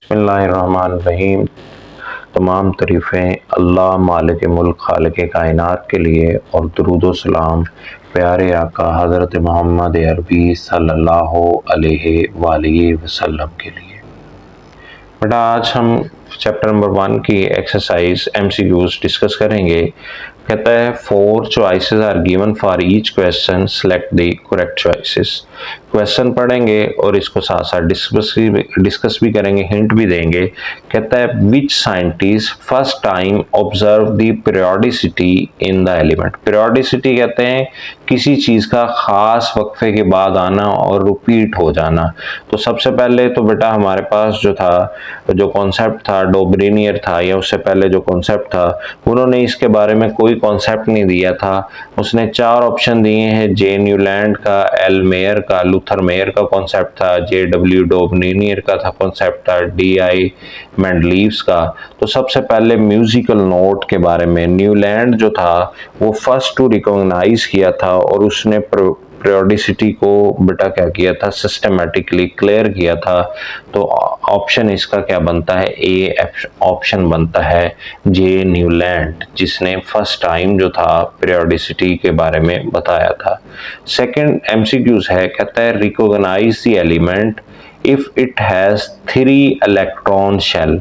बिस्मिल्लाहिर्रहमानिर्रहीम। तमाम तारीफ़ें अल्लाह मालिक मुल्क खालिक कायनात के लिए और दुरूद व सलाम प्यारे आका हज़रत मोहम्मद अरबी सल्लल्लाहु अलैहि वसल्लम के लिए। बेटा आज हम चैप्टर नंबर 1 की एक्सरसाइज MCQs डिस्कस करेंगे। कहता है 4 choices are given for each question, select the correct choices. Question पढ़ेंगे और इसको साथ साथ डिस्कस भी करेंगे, हिंट भी देंगे। कहता है which scientist first time observe the periodicity in the element. Periodicity कहते हैं किसी चीज का खास वक्फे के बाद आना और रिपीट हो जाना। तो सबसे पहले तो बेटा हमारे पास जो कॉन्सेप्ट था डोब्रेनियर था, या उससे पहले जो कॉन्सेप्ट था उन्होंने इसके बारे में कोई कॉन्सेप्ट नहीं दिया था। उसने 4 ऑप्शन दिए हैं, जे न्यूलैंड का, एल मेयर का, लूथर मेयर का कॉन्सेप्ट था, JW डोब्रेनियर का था कॉन्सेप्ट था, DI मेंडलीव्स का। तो सबसे पहले म्यूजिकल नोट के बारे में न्यूलैंड जो था वो फर्स्ट टू रिकॉग्नाइज किया था और उसने पीरियोडिसिटी को बेटा क्या किया था, सिस्टमेटिकली क्लियर किया था। तो ऑप्शन इसका क्या बनता है, ए ऑप्शन बनता है जे न्यूलैंड, जिसने फर्स्ट टाइम जो था पीरियोडिसिटी के बारे में बताया था। सेकंड MCQs है, कहता है recognise the element if it has 3 electron shell,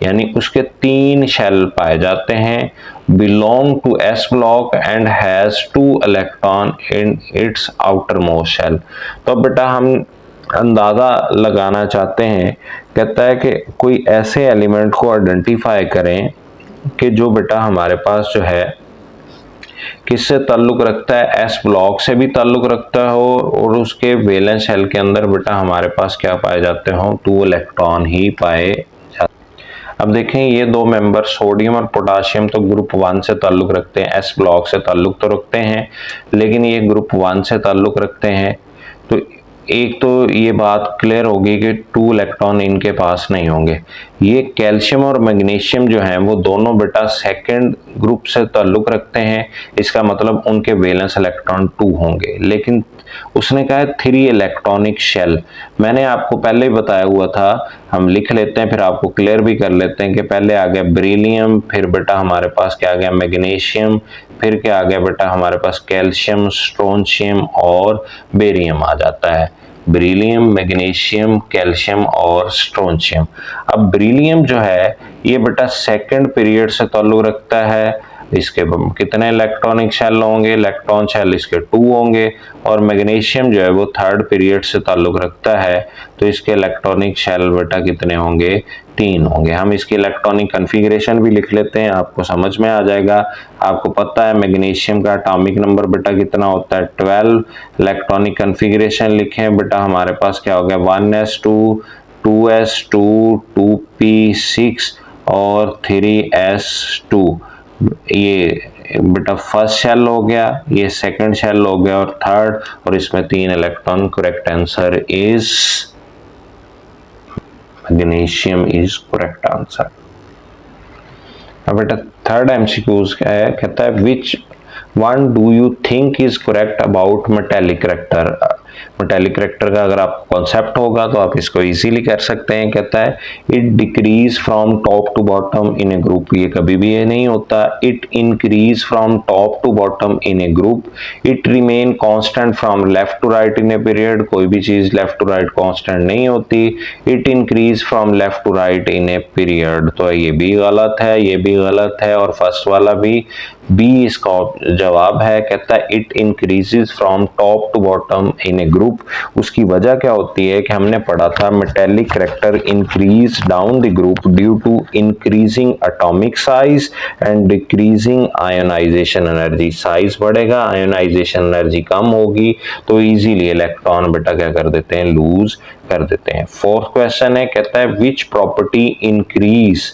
यानी उसके 3 शेल पाए जाते हैं, belong to S block and has 2 electron in its outermost shell. तो बेटा हम अंदाजा लगाना चाहते हैं, कहता है कि कोई ऐसे एलिमेंट को आइडेंटिफाई करें कि जो बेटा हमारे पास जो है किससे ताल्लुक रखता है, S ब्लॉक से भी ताल्लुक रखता हो और उसके वैलेंस शेल के अंदर बेटा हमारे पास क्या पाए जाते हो, 2 इलेक्ट्रॉन ही पाए जाते। अब देखें ये 2 मेंबर सोडियम और पोटाशियम तो ग्रुप 1 से ताल्लुक रखते हैं, S ब्लॉक से ताल्लुक तो रखते हैं, लेकिन ये ग्रुप 1 से ताल्लुक रखते हैं। तो एक तो ये बात क्लियर होगी कि 2 इलेक्ट्रॉन इनके पास नहीं होंगे। ये कैल्शियम और मैग्नीशियम जो हैं वो दोनों बेटा सेकंड ग्रुप से ताल्लुक रखते हैं, इसका मतलब उनके वैलेंस इलेक्ट्रॉन 2 होंगे। लेकिन उसने कहा है 3 इलेक्ट्रॉनिक शेल। मैंने आपको पहले ही बताया हुआ था, हम लिख लेते हैं फिर आपको क्लियर भी कर लेते हैं कि पहले आ गया बेरिलियम, फिर बेटा हमारे पास क्या आ गया मैग्नीशियम, फिर क्या आ गया बेटा हमारे पास कैल्शियम, स्ट्रोंशियम और बेरियम आ जाता है। बेरिलियम, मैग्नीशियम, कैल्शियम और स्ट्रोंशियम। अब बेरिलियम जो है ये बेटा सेकंड पीरियड से ताल्लुक रखता है, इसके कितने इलेक्ट्रॉनिक शेल होंगे, इलेक्ट्रॉन शेल इसके 2 होंगे। और मैग्नीशियम जो है वो थर्ड पीरियड से ताल्लुक रखता है, तो इसके इलेक्ट्रॉनिक शेल बेटा कितने होंगे, 3 होंगे। हम इसकी इलेक्ट्रॉनिक कॉन्फ़िगरेशन भी लिख लेते हैं, आपको समझ में आ जाएगा। आपको पता है मैग्नीशियम का एटॉमिक नंबर बेटा कितना होता है, 12। इलेक्ट्रॉनिक कॉन्फ़िगरेशन लिखें बेटा हमारे पास क्या हो गया, 1s2, 2s2, 2p6 और 3s2। ये बेटा फर्स्ट शेल हो गया, ये सेकंड शेल हो गया और थर्ड, और इसमें 3 electron. Correct answer is magnesium is correct answer. अब बेटा थर्ड MCQs क्या है, कहता है which one do you think is correct about metallic character. Metallic character का अगर आप कॉन्सेप्ट होगा तो आप इसको इजीली कर सकते हैं। कहता है it decrease from top to bottom in a group, ये कभी भी ये नहीं होता। It increase from top to bottom in a group. It remain constant from left to right in a period, कोई भी चीज लेफ्ट टू राइट कांस्टेंट नहीं होती। It increase from left to right in a period, तो ये भी गलत है, ये भी गलत है, और फर्स्ट वाला भी बी इसका जवाब है। कहता है it increases from top to bottom in a group. उसकी वजह क्या होती है कि हमने पढ़ा था metallic character increase down the group due to increasing atomic size and decreasing ionisation energy. Size बढ़ेगा, आयोनाइजेशन एनर्जी कम होगी, तो इजीली इलेक्ट्रॉन बेटा क्या कर देते हैं, लूज कर देते हैं। फोर्थ क्वेश्चन है, कहता है which property increase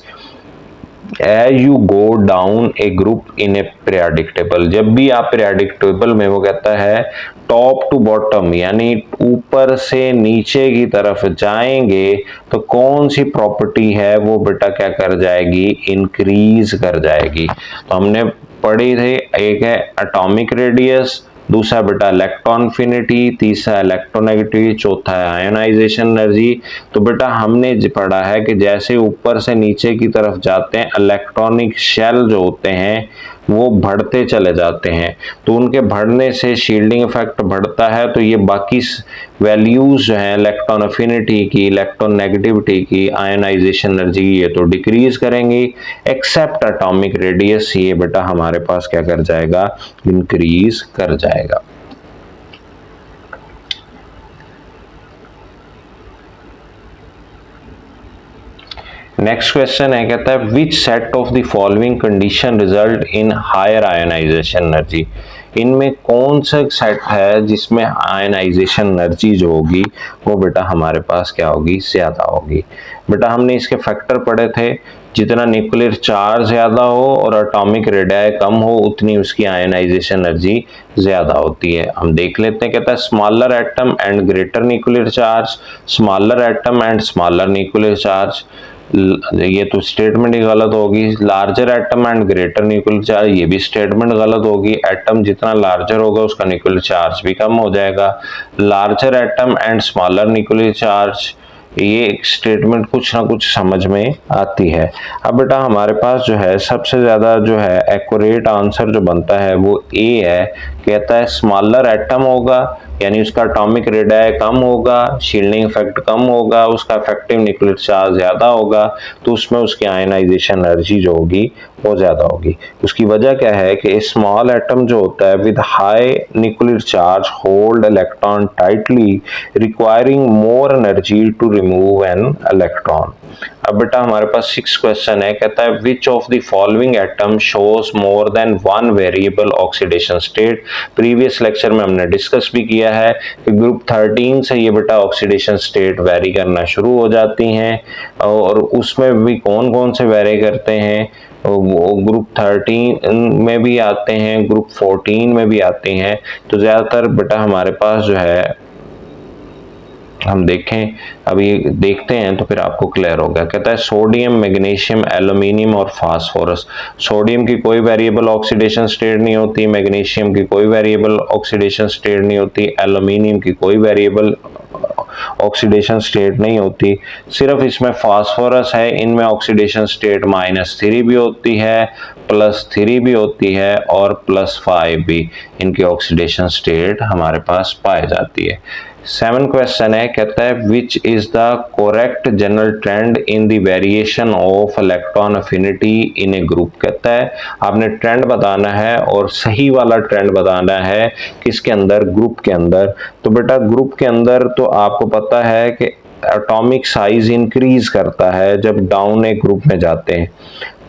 as you go down a group in a periodic table। जब भी आप periodic table में, वो कहता है टॉप टू बॉटम यानी ऊपर से नीचे की तरफ जाएंगे तो कौन सी प्रॉपर्टी है वो बेटा क्या कर जाएगी, इंक्रीज कर जाएगी। तो हमने पढ़ी थी, एक है एटॉमिक रेडियस दूसरा बेटा इलेक्ट्रॉन अफिनिटी, तीसरा इलेक्ट्रोनेगेटिविटी, चौथा है आयनाइजेशन एनर्जी। तो बेटा हमने पढ़ा है कि जैसे ऊपर से नीचे की तरफ जाते हैं इलेक्ट्रॉनिक शेल जो होते हैं वो बढ़ते चले जाते हैं, तो उनके बढ़ने से शील्डिंग इफेक्ट बढ़ता है, तो ये बाकी वैल्यूज जो हैं इलेक्ट्रॉन अफिनिटी की, इलेक्ट्रॉन नेगेटिविटी की, आयनाइजेशन एनर्जी की, ये तो डिक्रीज करेंगी, एक्सेप्ट एटॉमिक रेडियस, ये बेटा हमारे पास क्या कर जाएगा, इंक्रीज कर जाएगा। नेक्स्ट क्वेश्चन है, कहता है which set of the following condition result in higher ionization energy. इनमें कौन सा सेट है जिसमें आयनाइजेशन एनर्जी जो होगी वो बेटा हमारे पास क्या होगी, ज्यादा होगी। बेटा हमने इसके फैक्टर पढ़े थे, जितना न्यूक्लियर चार्ज ज्यादा हो और एटॉमिक रेडियाई कम हो उतनी उसकी आयनाइजेशन एनर्जी ज्यादा होती है। हम देख लेते हैं, कहता है smaller atom and greater nuclear charge, smaller atom and smaller nuclear charge, ये तो स्टेटमेंट ही गलत होगी। Larger atom and greater nuclear charge, ये भी स्टेटमेंट गलत होगी। एटम जितना लार्जर होगा उसका न्यूक्लियर चार्ज भी कम हो जाएगा। Larger atom and smaller nuclear charge, ये स्टेटमेंट कुछ ना कुछ समझ में आती है। अब बेटा हमारे पास जो है सबसे ज्यादा जो है एक्यूरेट आंसर जो बनता है वो ए है। कहता है स्मॉलर एटम होगा, यानी उसका एटॉमिक रेडियाई कम होगा, शील्डिंग इफेक्ट कम होगा, उसका इफेक्टिव न्यूक्लियर चार्ज ज्यादा होगा, तो उसमें उसकी आयनाइजेशन एनर्जी जो होगी वो ज्यादा होगी। उसकी वजह क्या है कि स्मॉल एटम जो होता है with high nuclear charge hold electron tightly requiring more energy to remove an electron. अब बेटा हमारे पास 6 क्वेश्चन है, कहता है which of the following atom shows more than one variable oxidation state. Previous lecture में हमने डिस्कस भी किया है कि ग्रुप 13 से ये बेटा ऑक्सीडेशन स्टेट वेरी करना शुरू हो जाती हैं, और उसमें भी कौन कौन से वेरी करते हैं, वो ग्रुप 13 में भी आते हैं, ग्रुप 14 में भी आते हैं। तो ज्यादातर बेटा हमारे पास जो है हम देखें, अभी देखते हैं तो फिर आपको क्लियर होगा। कहता है सोडियम, मैग्नीशियम, एल्यूमिनियम और फास्फोरस। सोडियम की कोई वेरिएबल ऑक्सीडेशन स्टेट नहीं होती, मैग्नीशियम की कोई वेरिएबल ऑक्सीडेशन स्टेट नहीं होती, एल्यूमिनियम की कोई वेरिएबल ऑक्सीडेशन स्टेट नहीं होती। सिर्फ इसमें फास्फोरस है, इनमें ऑक्सीडेशन स्टेट -3 भी होती है, +3 भी होती है और +5 भी इनकी ऑक्सीडेशन स्टेट हमारे पास पाई जाती है। 7 क्वेश्चन है, कहता है which is the correct general trend in the variation of electron affinity in a group. कहता है आपने ट्रेंड बताना है और सही वाला ट्रेंड बताना है किसके अंदर, ग्रुप के अंदर। तो बेटा ग्रुप के अंदर तो आपको पता है कि एटॉमिक साइज इंक्रीज करता है जब डाउन एक ग्रुप में जाते हैं,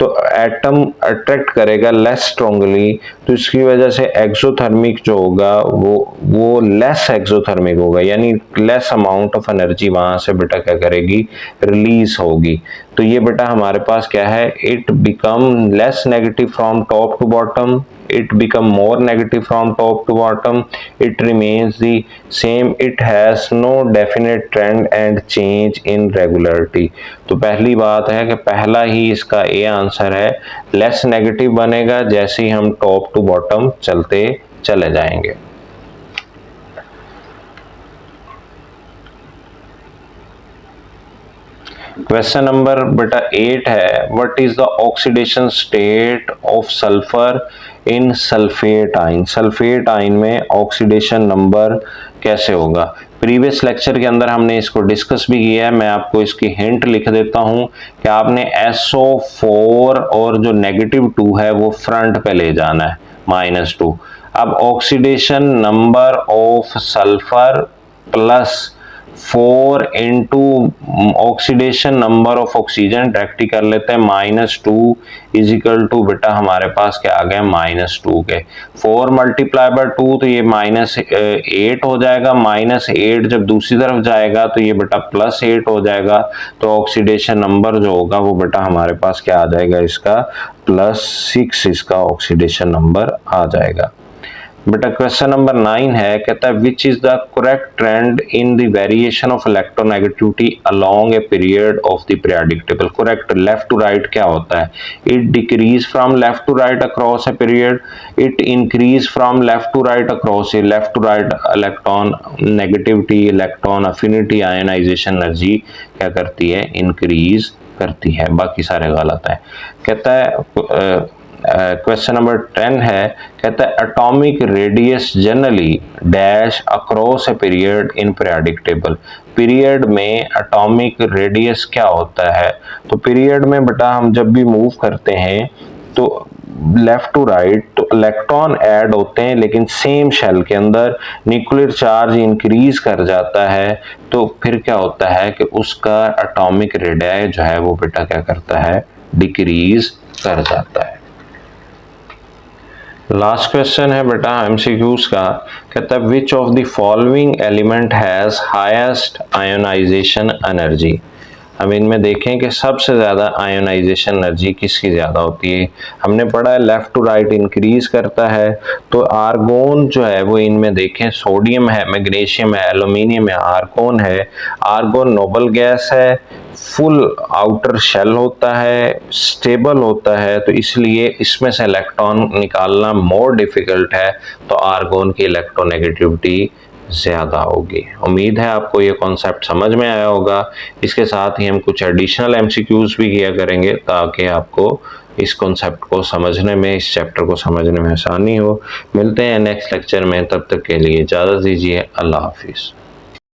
तो एटम अट्रैक्ट करेगा लेस स्ट्रांगली, तो इसकी वजह से एक्सोथर्मिक जो होगा वो लेस एक्सोथर्मिक होगा, यानी लेस अमाउंट ऑफ एनर्जी वहां से बेटा क्या करेगी, रिलीज होगी। तो ये बेटा हमारे पास क्या है, it become less negative from top to bottom, it become more negative from top to bottom, it remains the same, it has no definite trend and change in regularity। तो पहली बात है कि पहला ही इसका ए आंसर है, less negative बनेगा जैसे ही हम टॉप टू बॉटम चलते चले जाएंगे। क्वेश्चन नंबर बेटा 8 है, what is the oxidation state of sulphur in sulphate ion. Sulphate ion में ऑक्सीडेशन नंबर कैसे होगा। प्रीवियस लेक्चर के अंदर हमने इसको डिस्कस भी किया है, मैं आपको इसकी हिंट लिख देता हूं कि आपने SO4 और जो -2 है वो फ्रंट पे ले जाना है, -2। अब oxidation number of sulphur +4 into oxidation number of oxygen, directly कर लेते हैं, -2 इज इक्वल टू बेटा हमारे पास क्या आ गया, -2 के 4 × 2 तो ये -8 हो जाएगा, -8 जब दूसरी तरफ जाएगा तो ये बेटा +8 हो जाएगा, तो ऑक्सीडेशन नंबर जो होगा वो बेटा हमारे पास क्या आ जाएगा, इसका +6 इसका ऑक्सीडेशन नंबर आ जाएगा। बेटा क्वेश्चन नंबर 9 है, कहता है which is the correct trend in the variation of electronegativity along a period of the periodic table. Correct left to right क्या होता है? It decrease from left to right across a period, it increase from left to right across a left to right electronegativity, electron affinity, ionisation energy क्या करती है? Increase करती है। बाकी सारे गलत है। कहता है क्वेश्चन नंबर 10 है, कहता है atomic radius generally dash across a period in periodic table. Period में एटॉमिक रेडियस क्या होता है? तो पीरियड में बेटा हम जब भी मूव करते हैं तो लेफ्ट टू राइट तो इलेक्ट्रॉन ऐड होते हैं, लेकिन सेम शेल के अंदर न्यूक्लियर चार्ज इंक्रीज कर जाता है, तो फिर क्या होता है कि उसका एटॉमिक रेडियस जो है वो बेटा क्या करता है? डिक्रीज कर जाता है। लास्ट क्वेश्चन है बेटा एमसीक्यूज का, कहता है which of the following element has highest ionisation energy. हम इनमें देखें कि सबसे ज़्यादा आयोनाइजेशन एनर्जी किसकी ज़्यादा होती है। हमने पढ़ा है लेफ़्ट टू राइट इंक्रीज करता है, तो आर्गोन जो है वो इनमें देखें सोडियम है, मैग्नीशियम है, एल्यूमिनियम है, आर्गोन है। आर्गोन नोबल गैस है, फुल आउटर शेल होता है, स्टेबल होता है, तो इसलिए इसमें से इलेक्ट्रॉन निकालना मोर डिफ़िकल्ट है, तो आर्गोन की इलेक्ट्रोनेगेटिविटी ज़्यादा होगी। उम्मीद है आपको ये कॉन्सेप्ट समझ में आया होगा। इसके साथ ही हम कुछ एडिशनल एमसीक्यूज भी किया करेंगे ताकि आपको इस कॉन्सेप्ट को समझने में, इस चैप्टर को समझने में आसानी हो। मिलते हैं नेक्स्ट लेक्चर में, तब तक के लिए इजाज़त दीजिए। अल्लाह हाफिज़।